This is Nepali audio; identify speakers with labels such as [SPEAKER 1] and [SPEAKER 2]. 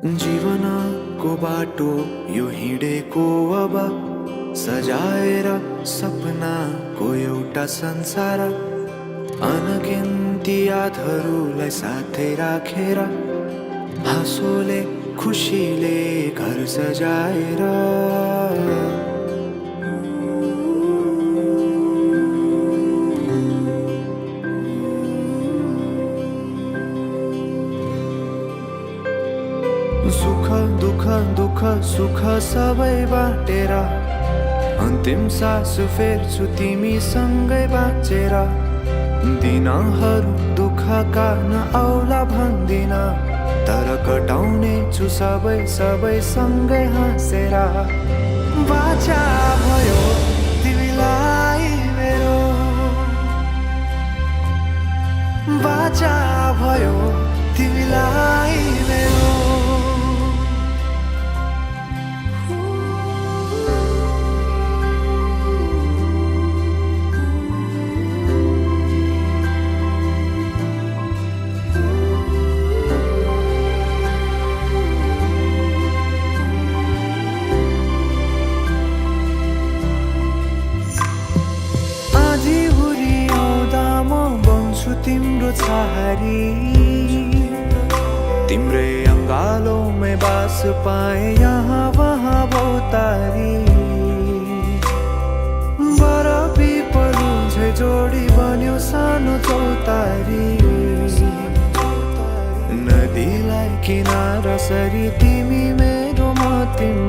[SPEAKER 1] जीवनको बाटो यो हिँडेको अब सजाएर सपनाको एउटा संसार, अनगिन्ती यादहरूलाई साथै राखेर हाँसोले खुसीले घर सजाएर सुख दुख दुख सुख सबै बाटेर अन्तिम सास फेर्छु तिमीसँगै बाँचेर। दिनहरू दुःखका नआउला भन्दिन, तर कटाउने छु सबै सँगै हाँसेर। बाचा भयो तिमीलाई मेरो, बाचा भयो तिमीलाई मेरो। तिम्रो छहारी तिम्रै अङ्गालोमै बास पाए यहाँ वहाँ बहुतारी। बरफी पलु झै जोडी बन्यो सानो चौतारी, नदीलाई किनारा सरी तिमी मेरो म तिम्रो।